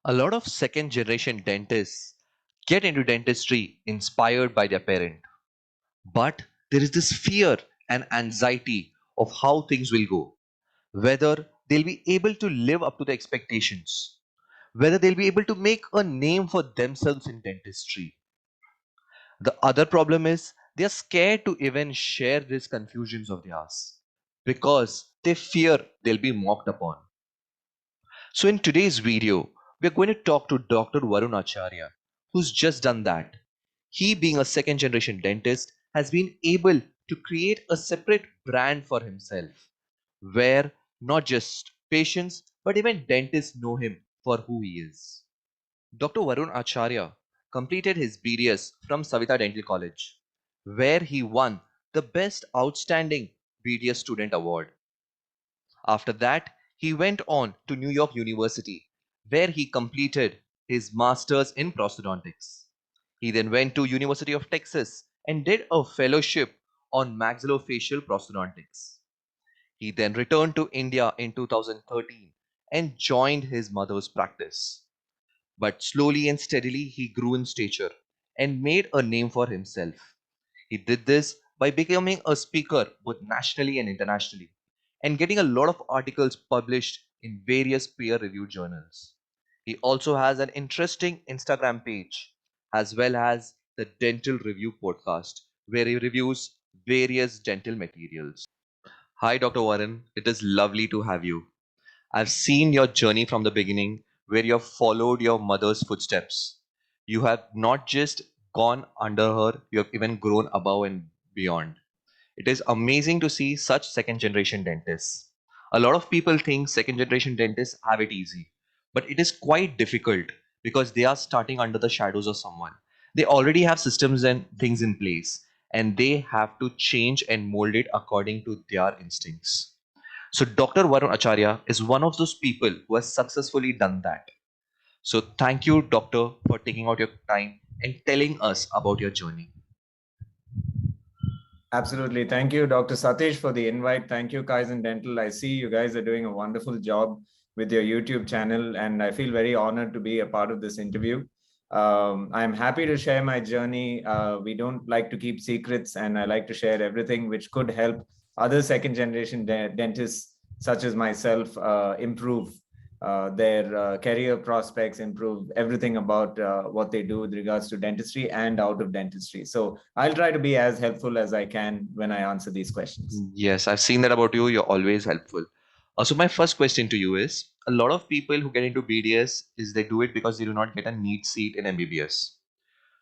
A lot of second generation dentists get into dentistry inspired by their parent. But there is this fear and anxiety of how things will go, whether they'll be able to live up to the expectations, whether they'll be able to make a name for themselves in dentistry. The other problem is they are scared to even share these confusions of theirs because they fear they'll be mocked upon. So, in today's video, we're going to talk to Dr. Varun Acharya, who's just done that. He, being a second generation dentist, has been able to create a separate brand for himself where not just patients but even dentists know him for who he is. Dr. Varun Acharya completed his BDS from Savita Dental College, where he won the Best Outstanding BDS Student Award. After that, he went on to New York University, where he completed his master's in prosthodontics. He then went to University of Texas and did a fellowship on maxillofacial prosthodontics. He then returned to India in 2013 and joined his mother's practice. But slowly and steadily he grew in stature and made a name for himself. He did this by becoming a speaker both nationally and internationally and getting a lot of articles published in various peer reviewed journals. He also has an interesting Instagram page as well as the Dental Review podcast where he reviews various dental materials. Hi, Dr. Warren. It is lovely to have you. I've seen your journey from the beginning where you have followed your mother's footsteps. You have not just gone under her, you have even grown above and beyond. It is amazing to see such second generation dentists. A lot of people think second generation dentists have it easy, but it is quite difficult because they are starting under the shadows of someone. They already have systems and things in place, and they have to change and mold it according to their instincts. So, Dr. Varun Acharya is one of those people who has successfully done that. So, thank you, Doctor, for taking out your time and telling us about your journey. Absolutely. Thank you, Dr. Satish, for the invite. Thank you, Kaizen Dental. I see you guys are doing a wonderful job with your YouTube channel, and I feel very honored to be a part of this interview. I'm happy to share my journey. We don't like to keep secrets, and I like to share everything which could help other second generation dentists, such as myself, improve their career prospects, improve everything about what they do with regards to dentistry and out of dentistry. So I'll try to be as helpful as I can when I answer these questions. Yes, I've seen that about you. You're always helpful. So, my first question to you is a lot of people who get into BDS is they do it because they do not get a neat seat in MBBS.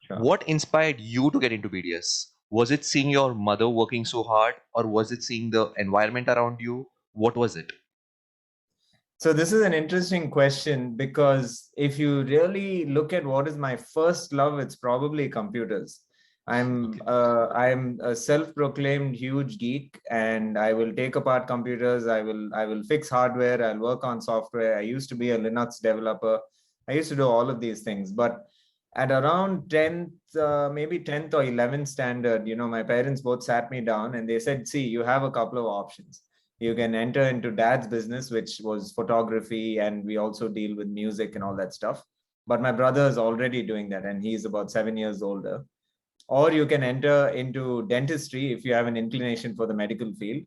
Sure. What inspired you to get into BDS? Was it seeing your mother working so hard, or was it seeing the environment around you? What was it? So this is an interesting question because if you really look at what is my first love, it's probably computers. I'm Okay. I'm a self-proclaimed huge geek, and I will take apart computers. I will fix hardware. I'll work on software. I used to be a Linux developer. I used to do all of these things, but at around 10th, maybe 10th or 11th standard, my parents both sat me down and they said, "See, you have a couple of options. You can enter into dad's business, which was photography, and we also deal with music and all that stuff. But my brother is already doing that, and he's about 7 years older. Or you can enter into dentistry if you have an inclination for the medical field,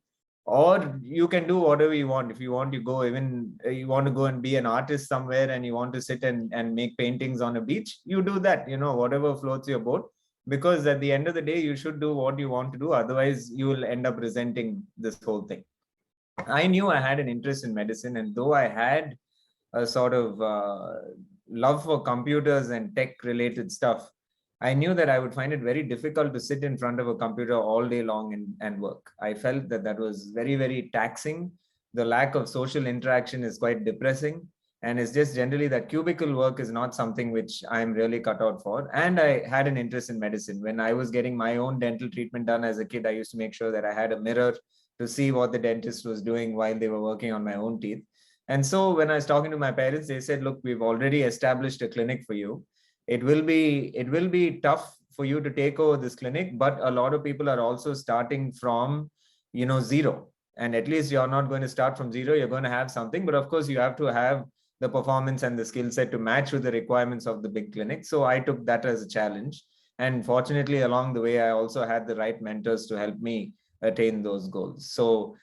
or you can do whatever you want. If you want to go, even you want to go and be an artist somewhere and you want to sit and make paintings on a beach, you do that, whatever floats your boat. Because at the end of the day, you should do what you want to do. Otherwise, you will end up resenting this whole thing. I knew I had an interest in medicine, and though I had a sort of love for computers and tech related stuff, I knew that I would find it very difficult to sit in front of a computer all day long and work. I felt that that was very, very taxing. The lack of social interaction is quite depressing. And it's just generally that cubicle work is not something which I'm really cut out for. And I had an interest in medicine. When I was getting my own dental treatment done as a kid, I used to make sure that I had a mirror to see what the dentist was doing while they were working on my own teeth. And so when I was talking to my parents, they said, "Look, we've already established a clinic for you. It will be tough for you to take over this clinic, but a lot of people are also starting from, zero. And at least you're not going to start from zero. You're going to have something, but of course you have to have the performance and the skill set to match with the requirements of the big clinic. So I took that as a challenge. And fortunately, along the way, I also had the right mentors to help me attain those goals. So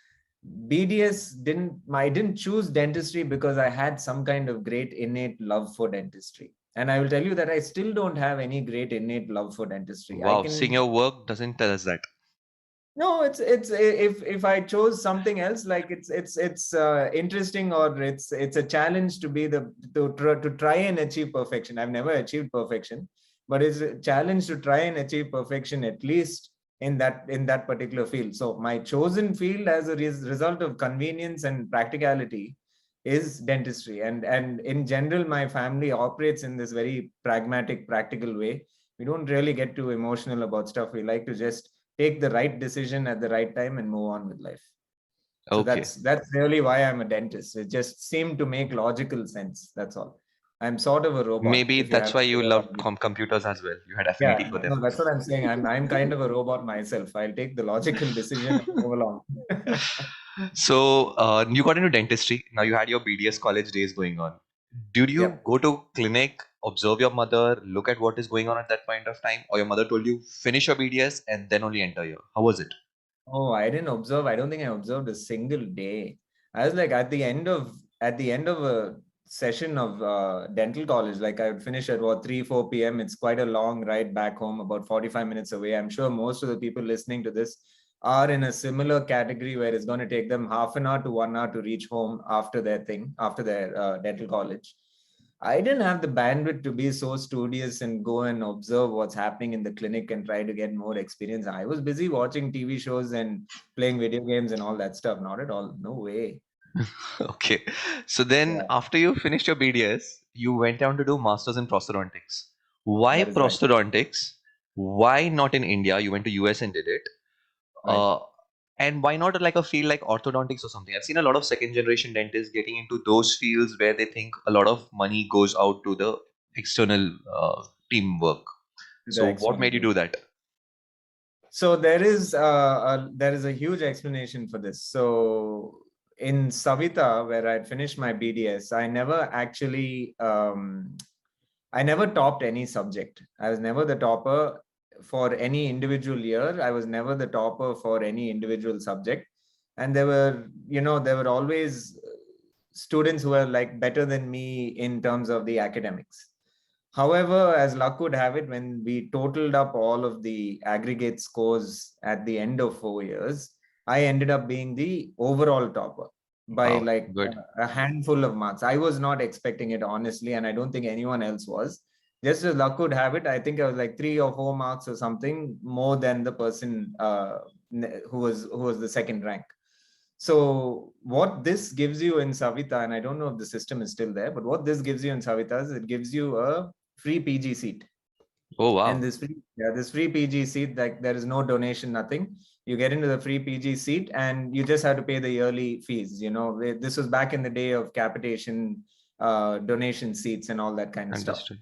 I didn't choose dentistry because I had some kind of great innate love for dentistry. And I will tell you that I still don't have any great innate love for dentistry. I Wow, seeing can your work doesn't tell us that. no, it's if I chose something else, like it's interesting, or it's a challenge to be the to try and achieve perfection. I've never achieved perfection, but it's a challenge to try and achieve perfection at least in that particular field. So my chosen field as a result of convenience and practicality is dentistry, and in general, my family operates in this very pragmatic, practical way. We don't really get too emotional about stuff. We like to just take the right decision at the right time and move on with life. So Okay. that's really why I'm a dentist. It just seemed to make logical sense. That's all. I'm sort of a robot, Maybe if you that's haven't why you figured out loved yet. computers as well. You had affinity Yeah, for them. no, that's what I'm saying. I'm kind of a robot myself. I'll take the logical decision and move along. So you got into dentistry. Now you had your BDS college days going on. Did you Yep. go to clinic, observe your mother, look at what is going on at that point of time, or your mother told you finish your BDS and then only enter here? How was it? Oh, I didn't observe. I don't think I observed a single day. I was like at the end of a session of dental college, like I would finish at what 3, 4 p.m. It's quite a long ride back home, about 45 minutes away. I'm sure most of the people listening to this are in a similar category where it's going to take them half an hour to 1 hour to reach home after after their dental college. I didn't have the bandwidth to be so studious and go and observe what's happening in the clinic and try to get more experience. I was busy watching TV shows and playing video games and all that stuff. Not at all. No way. Okay. So then Yeah, after you finished your BDS, you went on to do masters in prosthodontics. Why that is right. prosthodontics? Why not in India? You went to US and did it. Right. Uh, and why not like a field like orthodontics or something? I've seen a lot of second generation dentists getting into those fields where they think a lot of money goes out to the external teamwork. The So what external made you team. do that? So there is a huge explanation for this. So in Savita, where I'd finished my BDS, I never topped any subject. I was never the topper for any individual year. I was never the topper for any individual subject. And there were always students who were like better than me in terms of the academics. However, as luck would have it, when we totaled up all of the aggregate scores at the end of 4 years, I ended up being the overall topper by Wow, like good. a handful of marks. I was not expecting it, honestly, and I don't think anyone else was. Just as luck would have it, I think I was like 3 or 4 marks or something more than the person who was the second rank. So what this gives you in Savita, and I don't know if the system is still there, but what this gives you in Savita is it gives you a free PG seat. Oh And wow, this free PG seat, like there is no donation, nothing. You get into the free PG seat and you just have to pay the yearly fees. You know, this was back in the day of capitation, donation seats and all that kind of stuff. understood.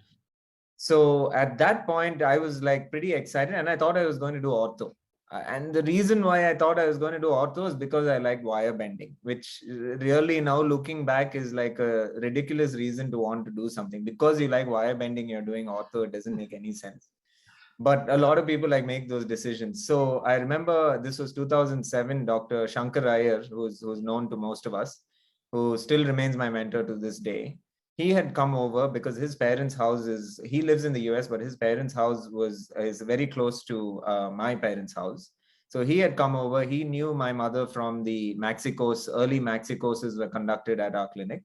So at that point, I was like pretty excited and I thought I was going to do ortho. And the reason why I thought I was going to do ortho is because I like wire bending, which really now looking back is like a ridiculous reason to want to do something. Because you like wire bending, you're doing ortho, it doesn't make any sense. But a lot of people like make those decisions. So I remember this was 2007, Dr. Shankar Iyer, who's known to most of us, who still remains my mentor to this day. He had come over because his parents' house he lives in the US, but his parents' house is very close to my parents' house. So he had come over. He knew my mother from the Maxicos, early Maxicoses were conducted at our clinic.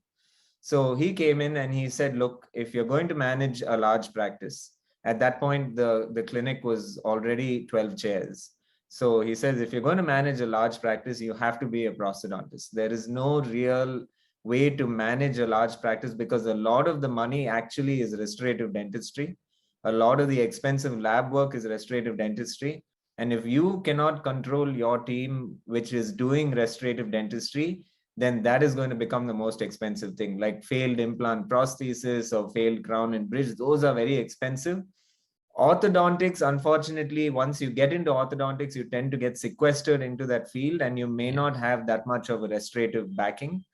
So he came in and he said, look, if you're going to manage a large practice, at that point, the clinic was already 12 chairs. So he says, if you're going to manage a large practice, you have to be a prosthodontist. There is no real way to manage a large practice because a lot of the money actually is restorative dentistry. A lot of the expensive lab work is restorative dentistry. And if you cannot control your team, which is doing restorative dentistry, then that is going to become the most expensive thing, like failed implant prosthesis or failed crown and bridge. Those are very expensive. Orthodontics, unfortunately, once you get into orthodontics, you tend to get sequestered into that field and you may Yeah. not have that much of a restorative backing.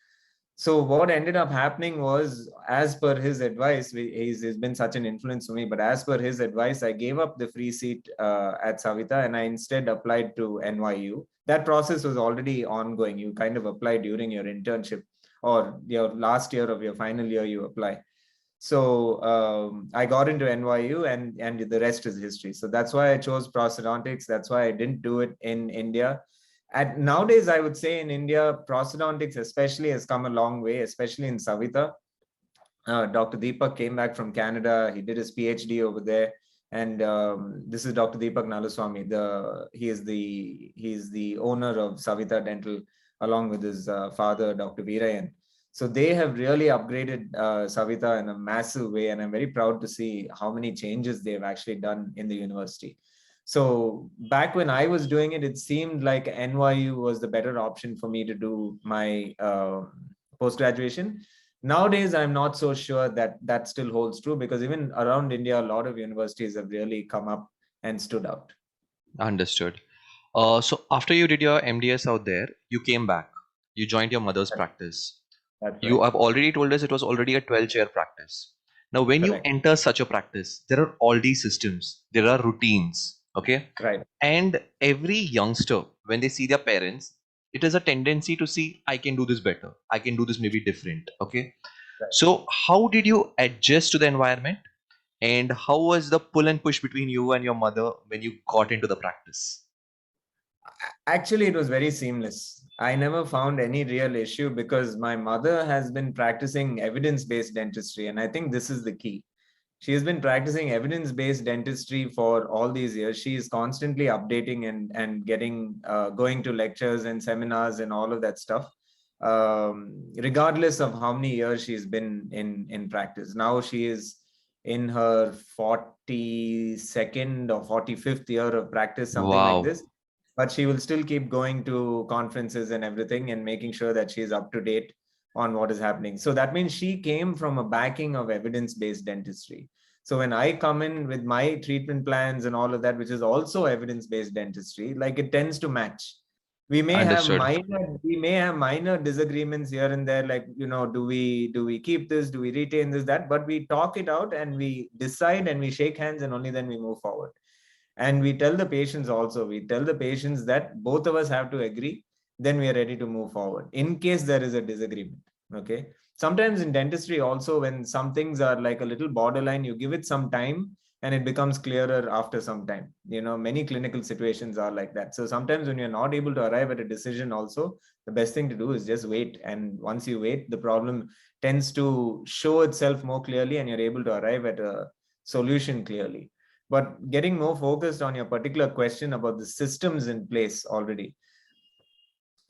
So what ended up happening was, as per his advice, he's been such an influence for me, but as per his advice, I gave up the free seat at Savita and I instead applied to NYU. That process was already ongoing. You kind of apply during your internship or your last year of your final year, you apply. So I got into NYU, and the rest is history. So that's why I chose prosthodontics. That's why I didn't do it in India. And nowadays, I would say in India, prosthodontics especially has come a long way, especially in Savita. Dr. Deepak came back from Canada. He did his PhD over there, and this is Dr. Deepak Naluswamy. He is the owner of Savita Dental, along with his father, Dr. Veerayan. So they have really upgraded Savita in a massive way, and I'm very proud to see how many changes they've actually done in the university. So back when I was doing it, it seemed like NYU was the better option for me to do my post graduation. Nowadays, I'm not so sure that that still holds true, because even around India, a lot of universities have really come up and stood out. Understood. So after you did your MDS out there, you came back. You joined your mother's practice. That's You right. have already told us it was already a 12-chair practice. Now, when you Correct. enter such a practice, there are all these systems, there are routines, okay? Right. And every youngster, when they see their parents, it is a tendency to see, I can do this better. I can do this maybe different, okay? Right. So, how did you adjust to the environment? And how was the pull and push between you and your mother when you got into the practice? Actually, it was very seamless. I never found any real issue because my mother has been practicing evidence based dentistry. And I think this is the key. She has been practicing evidence based dentistry for all these years. She is constantly updating and getting going to lectures and seminars and all of that stuff, regardless of how many years she's been in practice. Now she is in her 42nd or 45th year of practice, something like Wow, this, but she will still keep going to conferences and everything and making sure that she's up to date on what is happening. So that means she came from a backing of evidence based dentistry. So when I come in with my treatment plans and all of that, which is also evidence based dentistry, like, it tends to match. understood. We may have minor disagreements here and there, like, do we keep this, do we retain this, that, but we talk it out and we decide and we shake hands, and only then we move forward. And we tell the patients also, we tell the patients that both of us have to agree, then we are ready to move forward in case there is a disagreement. Okay. Sometimes in dentistry also, when some things are like a little borderline, you give it some time and it becomes clearer after some time. Many clinical situations are like that. So sometimes when you're not able to arrive at a decision also, the best thing to do is just wait. And once you wait, the problem tends to show itself more clearly and you're able to arrive at a solution clearly. But getting more focused on your particular question about the systems in place already.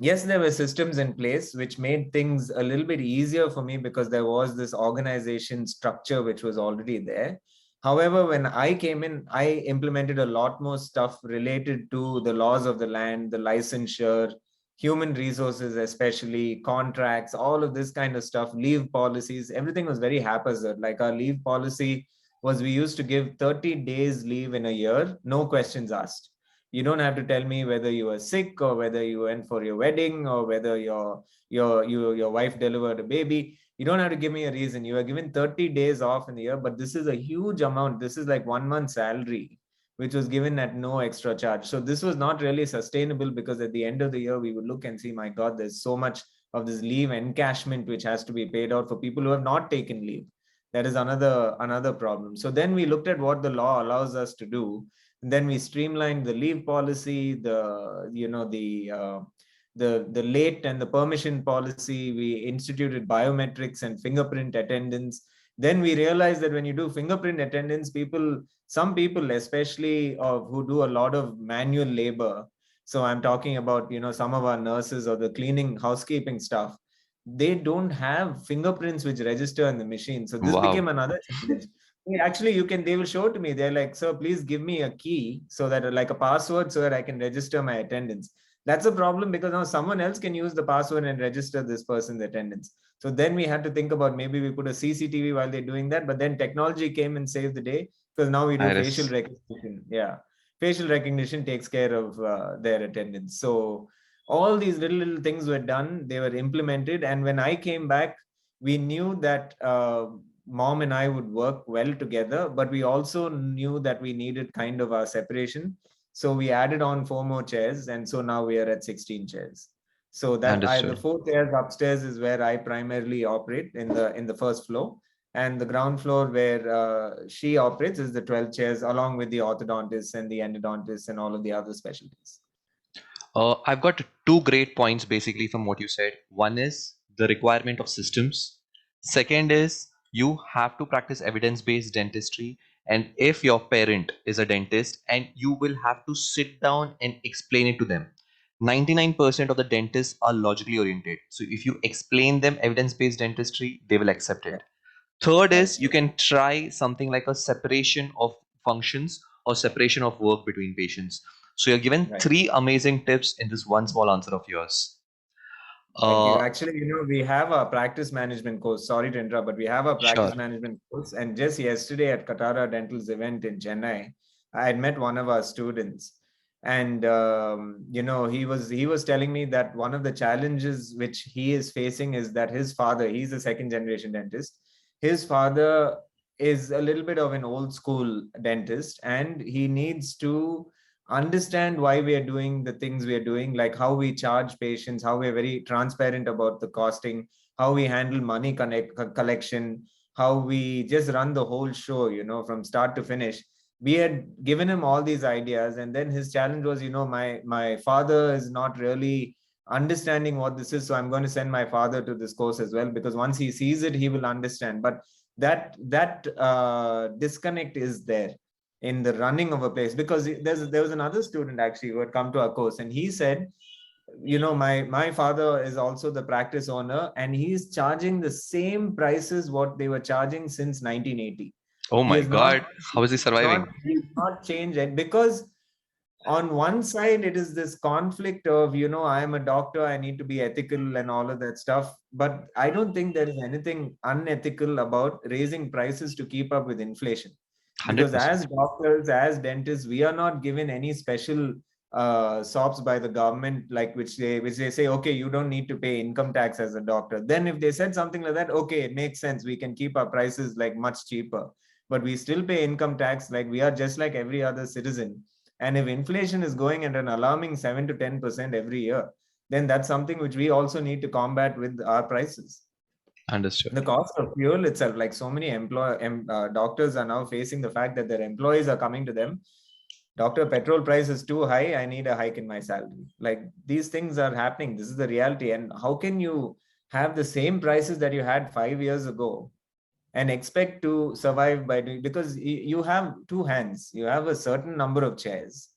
Yes, there were systems in place which made things a little bit easier for me because there was this organization structure which was already there. However, when I came in, I implemented a lot more stuff related to the laws of the land, the licensure, human resources, especially contracts, all of this kind of stuff, leave policies. Everything was very haphazard. Like, our leave policy was, we used to give 30 days leave in a year, no questions asked. You don't have to tell me whether you were sick or whether you went for your wedding or whether your wife delivered a baby. You don't have to give me a reason. You are given 30 days off in the year, but this is a huge amount. This is like 1 month salary, which was given at no extra charge. So this was not really sustainable, because at the end of the year, we would look and see, my God, there's so much of this leave encashment which has to be paid out for people who have not taken leave. That is another problem. So then we looked at what the law allows us to do. And then we streamlined the leave policy, the late and the permission policy. We instituted biometrics and fingerprint attendance. Then we realized that when you do fingerprint attendance, some people, especially who do a lot of manual labor. So I'm talking about, some of our nurses or the cleaning, housekeeping staff, they don't have fingerprints which register in the machine. So this became Wow, another challenge. Actually, they will show it to me. They're like, sir, please give me a key, so that, like, a password, so that I can register my attendance. That's a problem, because now someone else can use the password and register this person's attendance. So then we had to think about, maybe we put a CCTV while they're doing that. But then technology came and saved the day, because now we do Iris. facial recognition. Yeah. Facial recognition takes care of their attendance. So All these little things were done, they were implemented. And when I came back, we knew that mom and I would work well together, but we also knew that we needed kind of our separation. So we added on 4 more chairs. And so now we are at 16 chairs. So that the Understood. 4 chairs upstairs is where I primarily operate in the first floor. And the ground floor where she operates is the 12 chairs, along with the orthodontists and the endodontists and all of the other specialties. I've got two great points basically from what you said. One is the requirement of systems. Second is you have to practice evidence-based dentistry. And if your parent is a dentist, and you will have to sit down and explain it to them. 99% of the dentists are logically oriented. So if you explain them evidence-based dentistry, they will accept Yeah, it. Third that's is you true. can try something like a separation of functions or separation of work between patients. So you're given Right. three amazing tips in this one small answer of yours. Thank you. Uh, Actually, we have a practice management course. Sorry to interrupt, but we have a sure. practice management course. And just yesterday at Katara Dental's event in Chennai, I had met one of our students, and he was telling me that one of the challenges which he is facing is that his father, he's a second generation dentist. His father is a little bit of an old school dentist, and he needs to understand why we are doing the things we are doing, like how we charge patients, how we're very transparent about the costing, how we handle money collection, how we just run the whole show, from start to finish. We had given him all these ideas, and then his challenge was, my father is not really understanding what this is, so I'm going to send my father to this course as well, because once he sees it, he will understand. But that disconnect is there in the running of a place, because there was another student actually who had come to our course, and he said, my father is also the practice owner, and he's charging the same prices what they were charging since 1980. Oh He my has not God. How is he surviving? changed it, because on one side it is this conflict of, I am a doctor, I need to be ethical and all of that stuff, but I don't think there is anything unethical about raising prices to keep up with inflation. Because 100%. as doctors, as dentists, we are not given any special sops by the government, like which they say, okay, you don't need to pay income tax as a doctor. Then if they said something like that, okay, it makes sense, we can keep our prices like much cheaper. But we still pay income tax, like we are just like every other citizen. And if inflation is going at an alarming 7 to 10% every year, then that's something which we also need to combat with our prices. Understood. The cost of fuel itself, like so many doctors are now facing the fact that their employees are coming to them, doctor, petrol price is too high, I need a hike in my salary. Like, these things are happening, this is the reality. And how can you have the same prices that you had 5 years ago and expect to survive by doing, because you have two hands, you have a certain number of chairs,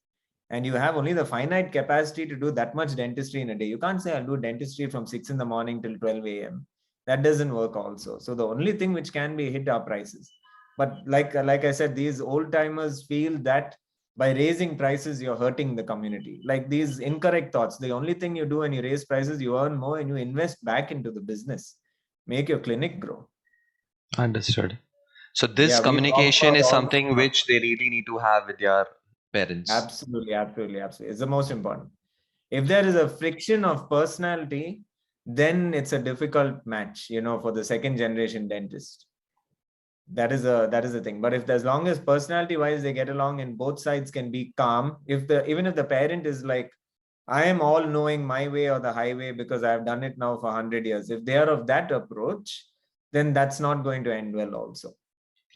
and you have only the finite capacity to do that much dentistry in a day. You can't say I'll do dentistry from 6 in the morning till 12 a.m. That doesn't work also. So the only thing which can be hit are prices. But like I said, these old timers feel that by raising prices, you're hurting the community. Like, these incorrect thoughts. The only thing you do when you raise prices, you earn more and you invest back into the business. Make your clinic grow. Understood. So this Yeah, we talk communication about is all something which they really need to have with their parents. absolutely, absolutely, absolutely. It's the most important. If there is a friction of personality, then it's a difficult match, for the second generation dentist. That is the thing. But if, as long as personality wise they get along and both sides can be calm, even if the parent is like, I am all knowing my way or the highway because I've done it now for 100 years, if they are of that approach, then that's not going to end well also. So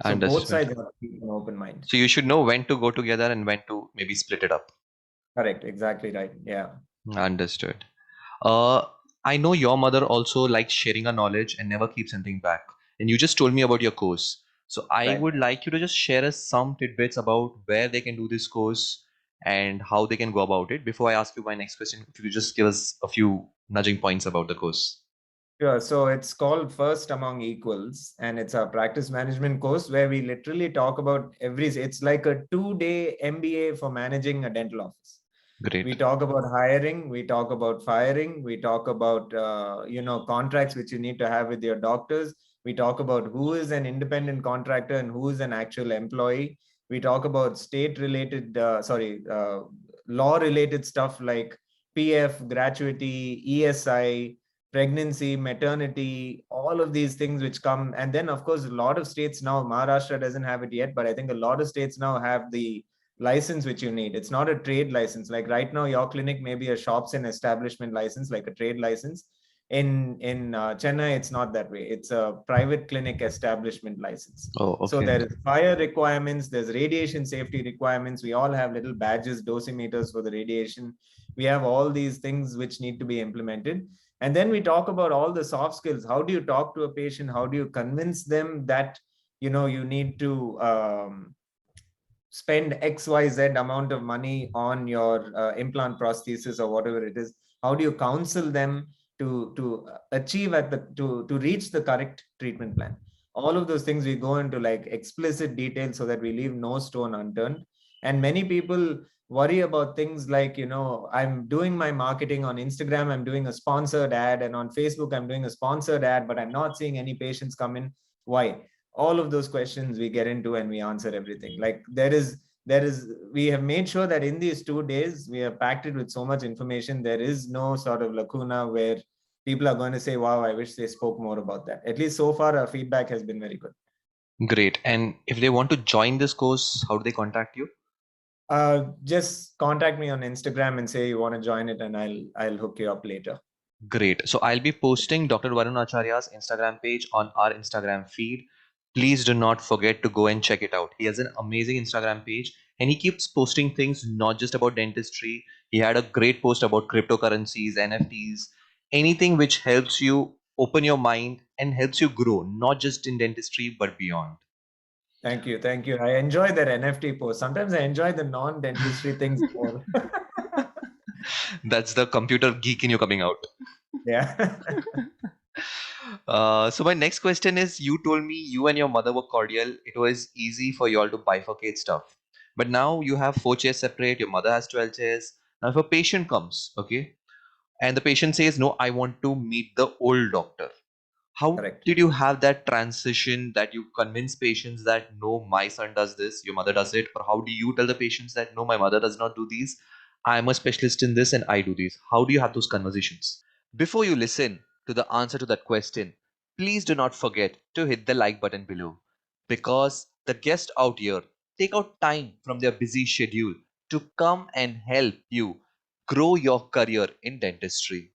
both Understood. sides have to keep an open mind. So you should know when to go together and when to maybe split it up. Correct, exactly right. Yeah, Understood. Uh, I know your mother also likes sharing her knowledge and never keeps anything back. And you just told me about your course. So I right. would like you to just share us some tidbits about where they can do this course and how they can go about it. Before I ask you my next question, if you could just give us a few nudging points about the course. Sure. So it's called First Among Equals, and it's a practice management course where we literally talk about it's like a 2-day MBA for managing a dental office. We Great. talk about hiring, we talk about firing, we talk about, contracts which you need to have with your doctors. We talk about who is an independent contractor and who is an actual employee. We talk about law related stuff like PF, gratuity, ESI, pregnancy, maternity, all of these things which come. And then, of course, a lot of states now, Maharashtra doesn't have it yet, but I think a lot of states now have the license which you need. It's not a trade license. Like right now, your clinic may be a shops and establishment license, like a trade license. In Chennai, it's not that way. It's a private clinic establishment license. Oh, So okay. there is fire requirements, there's radiation safety requirements. We all have little badges, dosimeters for the radiation. We have all these things which need to be implemented. And then we talk about all the soft skills. How do you talk to a patient? How do you convince them that you need to spend XYZ amount of money on your implant prosthesis or whatever it is? How do you counsel them to achieve to reach the correct treatment plan? All of those things we go into like explicit detail so that we leave no stone unturned. And many people worry about things like, I'm doing my marketing on Instagram, I'm doing a sponsored ad, and on Facebook I'm doing a sponsored ad, but I'm not seeing any patients come in. Why? All of those questions we get into and we answer everything. Like we have made sure that in these 2 days we have packed it with so much information. There is no sort of lacuna where people are going to say, wow, I wish they spoke more about that. At least so far our feedback has been very good. Great. And if they want to join this course, how do they contact you? Just contact me on Instagram and say you want to join it, and I'll hook you up later. Great. So I'll be posting Dr. Varun Acharya's Instagram page on our Instagram feed. Please do not forget to go and check it out. He has an amazing Instagram page and he keeps posting things not just about dentistry. He had a great post about cryptocurrencies, NFTs, anything which helps you open your mind and helps you grow, not just in dentistry, but beyond. Thank you. Thank you. I enjoy that NFT post. Sometimes I enjoy the non-dentistry things more. That's the computer geek in you coming out. Yeah. So my next question is, you told me you and your mother were cordial. It was easy for you all to bifurcate stuff. But now you have 4 chairs separate, your mother has 12 chairs. Now if a patient comes, okay, and the patient says, no, I want to meet the old doctor. How Correct. did you have that transition that you convince patients that no, my son does this, your mother does it? Or how do you tell the patients that no, my mother does not do these? I'm a specialist in this and I do these. How do you have those conversations? Before you listen to the answer to that question, please do not forget to hit the like button below because the guests out here take out time from their busy schedule to come and help you grow your career in dentistry.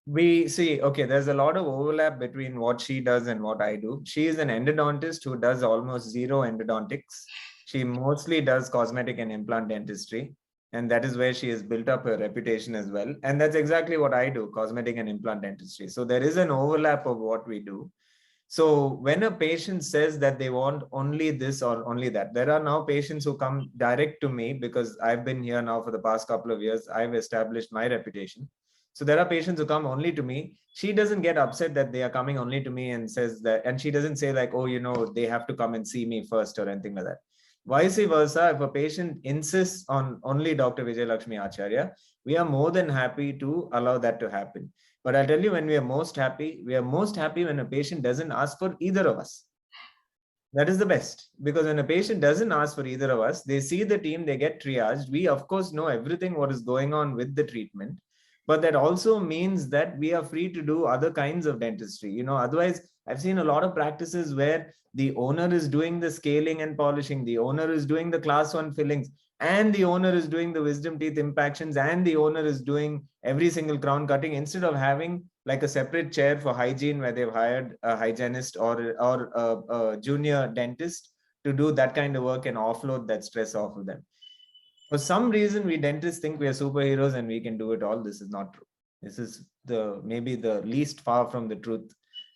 We see, okay, there's a lot of overlap between what she does and what I do. She is an endodontist who does almost zero endodontics. She mostly does cosmetic and implant dentistry. And that is where she has built up her reputation as well. And that's exactly what I do, cosmetic and implant dentistry. So there is an overlap of what we do. So when a patient says that they want only this or only that, there are now patients who come direct to me because I've been here now for the past couple of years. I've established my reputation. So there are patients who come only to me. She doesn't get upset that they are coming only to me and says that, and she doesn't say like, oh, they have to come and see me first or anything like that. Vice versa, if a patient insists on only Dr. Vijay Lakshmi Acharya, we are more than happy to allow that to happen. But I'll tell you when we are most happy when a patient doesn't ask for either of us. That is the best, because when a patient doesn't ask for either of us, they see the team, they get triaged. We, of course, know everything what is going on with the treatment, but that also means that we are free to do other kinds of dentistry. Otherwise, I've seen a lot of practices where the owner is doing the scaling and polishing, the owner is doing the class 1 fillings, and the owner is doing the wisdom teeth impactions, and the owner is doing every single crown cutting, instead of having like a separate chair for hygiene where they've hired a hygienist or a junior dentist to do that kind of work and offload that stress off of them. For some reason, we dentists think we are superheroes and we can do it all. This is not true. This is maybe the least far from the truth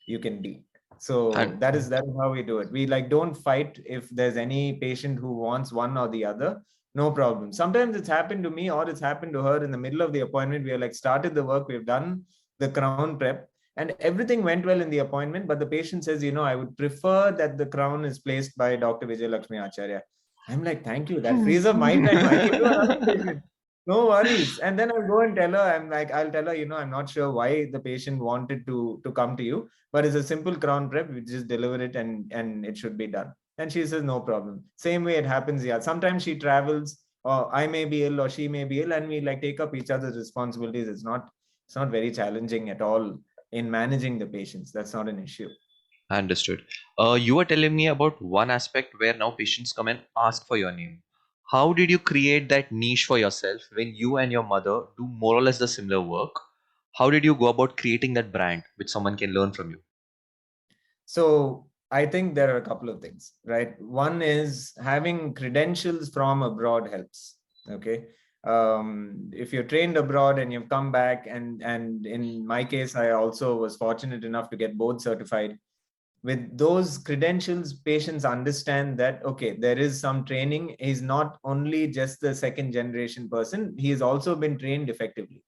you can be. So And that is how we do it. We like don't fight if there's any patient who wants one or the other. No problem. Sometimes it's happened to me or it's happened to her in the middle of the appointment. We are like started the work, we've done the crown prep, and everything went well in the appointment. But the patient says, I would prefer that the crown is placed by Dr. Vijay Lakshmi Acharya. I'm like, thank you. That frees up my time. I can do another patient. No worries. And then I'll go and tell her, I'll tell her, I'm not sure why the patient wanted to come to you, but it's a simple crown prep. We just deliver it and it should be done. And she says, no problem. Same way it happens. Yeah. Sometimes she travels. or I may be ill or she may be ill, and we like take up each other's responsibilities. It's not very challenging at all in managing the patients. That's not an issue. Understood. You were telling me about one aspect where now patients come and ask for your name. How did you create that niche for yourself when you and your mother do more or less the similar work? How did you go about creating that brand which someone can learn from you? So I think there are a couple of things, right? One is having credentials from abroad helps. Okay. If you're trained abroad and you've come back, and in my case, I also was fortunate enough to get board certified. With those credentials, patients understand that, okay, there is some training. He's not only just the second generation person, he's also been trained effectively.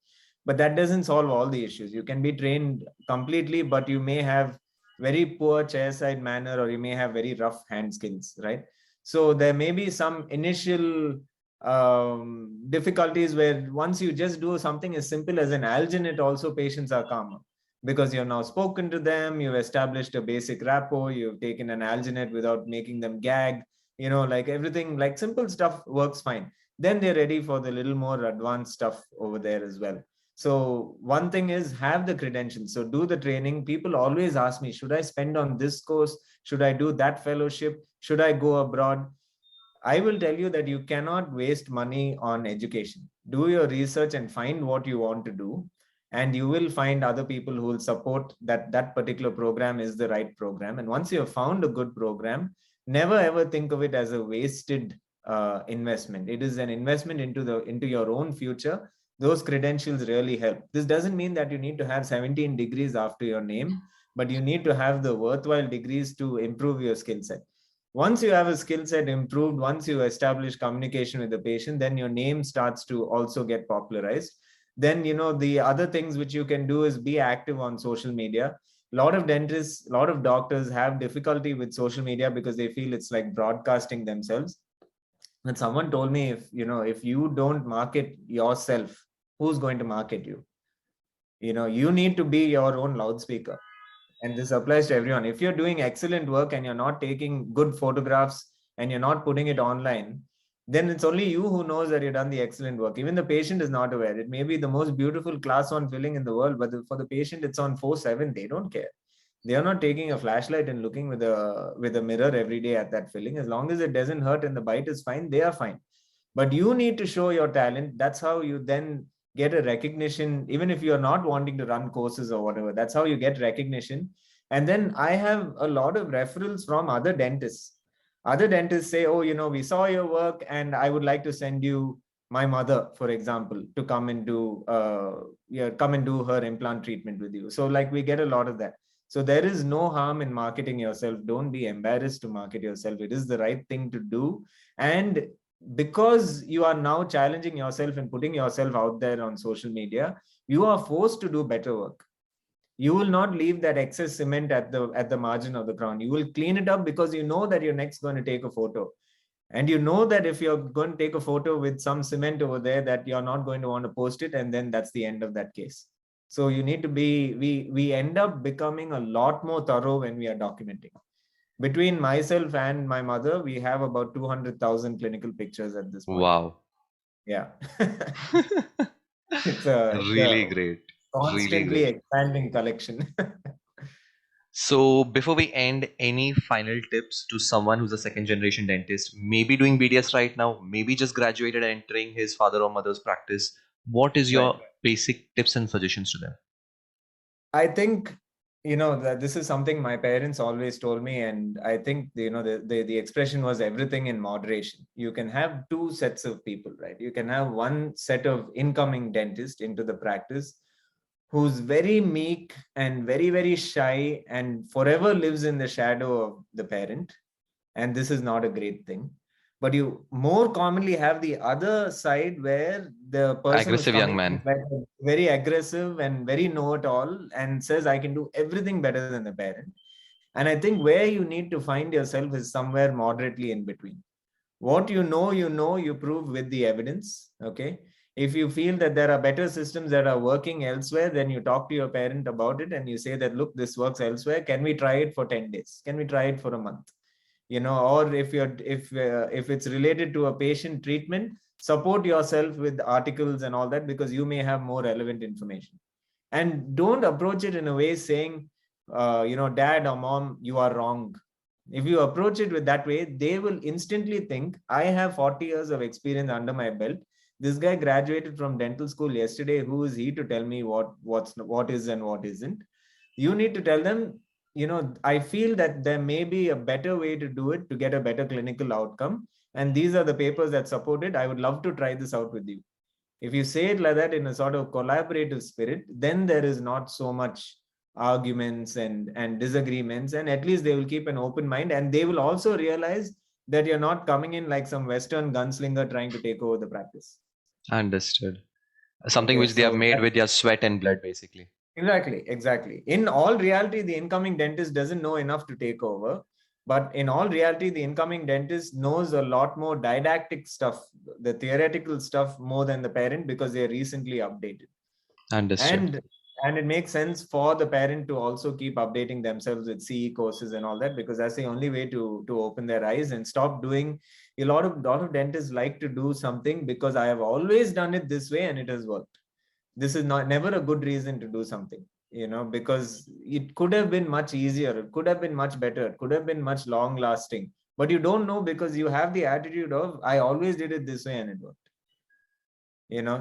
But that doesn't solve all the issues. You can be trained completely, but you may have very poor chairside manner, or you may have very rough hand skills, right? So there may be some initial difficulties where once you just do something as simple as an alginate, also patients are calmer because you've now spoken to them, you've established a basic rapport, you've taken an alginate without making them gag, like everything, like simple stuff works fine. Then they're ready for the little more advanced stuff over there as well. So one thing is have the credentials. So do the training. People always ask me, should I spend on this course? Should I do that fellowship? Should I go abroad? I will tell you that you cannot waste money on education. Do your research and find what you want to do, and you will find other people who will support that particular program is the right program. And once you have found a good program, never ever think of it as a wasted investment. It is an investment into your own future. Those credentials really help. This doesn't mean that you need to have 17 degrees after your name, but you need to have the worthwhile degrees to improve your skill set. Once you have a skill set improved, once you establish communication with the patient, then your name starts to also get popularized. Then the other things which you can do is be active on social media. A lot of dentists, a lot of doctors have difficulty with social media because they feel it's like broadcasting themselves. And someone told me, if you don't market yourself, who's going to market you? You need to be your own loudspeaker. And this applies to everyone. If you're doing excellent work and you're not taking good photographs and you're not putting it online, then it's only you who knows that you've done the excellent work. Even the patient is not aware. It may be the most beautiful class 1 filling in the world, but for the patient, it's on 4/7. They don't care. They are not taking a flashlight and looking with a mirror every day at that filling. As long as it doesn't hurt and the bite is fine, they are fine. But you need to show your talent. That's how you then get a recognition, even if you're not wanting to run courses or whatever. That's how you get recognition. And then I have a lot of referrals from other dentists. Other dentists say, oh, we saw your work and I would like to send you my mother, for example, to come and do her implant treatment with you. So like we get a lot of that. So there is no harm in marketing yourself. Don't be embarrassed to market yourself. It is the right thing to do. And because you are now challenging yourself and putting yourself out there on social media, you are forced to do better work. You will not leave that excess cement at the margin of the crown. You will clean it up because you know that you're next going to take a photo. And you know that if you're going to take a photo with some cement over there, that you're not going to want to post it, and then that's the end of that case. So you need to be, we end up becoming a lot more thorough when we are documenting. Between myself and my mother, we have about 200,000 clinical pictures at this point. Wow. Yeah. It's a Really great. Really constantly great. expanding collection. So, before we end, any final tips to someone who's a second generation dentist, maybe doing BDS right now, maybe just graduated and entering his father or mother's practice? What is Right. your basic tips and suggestions to them? I think, that this is something my parents always told me. And I think, the expression was everything in moderation. You can have two sets of people, right? You can have one set of incoming dentist into the practice who's very meek and very, very shy and forever lives in the shadow of the parent. And this is not a great thing. But you more commonly have the other side where the person who's Aggressive young coming is man. like very aggressive and very know-it-all and says, I can do everything better than the parent. And I think where you need to find yourself is somewhere moderately in between. What you prove with the evidence. Okay. If you feel that there are better systems that are working elsewhere, then you talk to your parent about it and you say that, look, this works elsewhere. Can we try it for 10 days? Can we try it for a month? Or if it's related to a patient treatment, support yourself with articles and all that, because you may have more relevant information. And don't approach it in a way saying, dad or mom, you are wrong. If you approach it with that way, they will instantly think, I have 40 years of experience under my belt. This guy graduated from dental school yesterday. Who is he to tell me what is and what isn't? You need to tell them, I feel that there may be a better way to do it to get a better clinical outcome. And these are the papers that support it. I would love to try this out with you. If you say it like that in a sort of collaborative spirit, then there is not so much arguments and disagreements, and at least they will keep an open mind, and they will also realize that you're not coming in like some Western gunslinger trying to take over the practice. Understood. Something Okay, which they have so made with their sweat and blood, basically. exactly. In all reality, the incoming dentist doesn't know enough to take over. But in all reality, the incoming dentist knows a lot more didactic stuff, the theoretical stuff, more than the parent, because they are recently updated. Understood. And it makes sense for the parent to also keep updating themselves with CE courses and all that, because that's the only way to open their eyes and stop doing. A lot of dentists like to do something because I have always done it this way and it has worked. This is not never a good reason to do something, because it could have been much easier, it could have been much better, it could have been much long lasting, but you don't know because you have the attitude of, I always did it this way and it worked.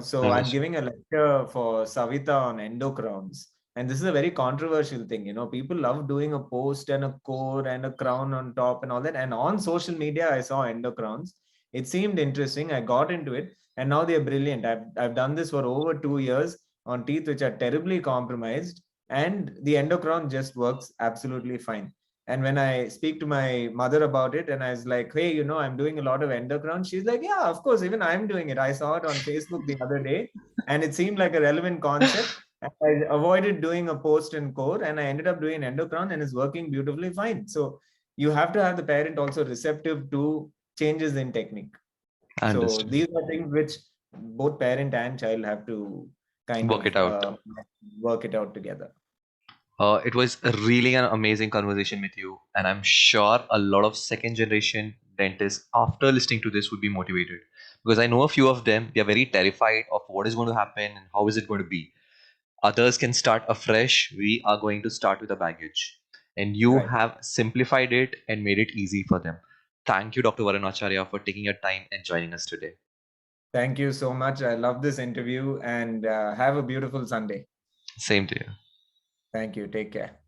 So I'm Understood. giving a lecture for Savita on endocrowns, and this is a very controversial thing. People love doing a post and a core and a crown on top and all that, and on social media I saw endocrowns. It seemed interesting, I got into it, and now they're brilliant. I've done this for over 2 years on teeth which are terribly compromised, and the endocrown just works absolutely fine. And when I speak to my mother about it, and I was like, hey, I'm doing a lot of endocrown, she's like, yeah, of course, even I'm doing it. I saw it on Facebook the other day, and it seemed like a relevant concept. And I avoided doing a post and core, and I ended up doing endocrown, and it's working beautifully fine. So you have to have the parent also receptive to changes in technique. So Understood. these are things which both parent and child have to kind Work of it out. work it out together. It was really an amazing conversation with you, and I'm sure a lot of second generation dentists, after listening to this, would be motivated because I know a few of them. They are very terrified of what is going to happen and how is it going to be. Others can start afresh. We are going to start with a baggage, and you Right. have simplified it and made it easy for them. Thank you, Dr. Varun Acharya, for taking your time and joining us today. Thank you so much. I love this interview, and have a beautiful Sunday. Same to you. Thank you. Take care.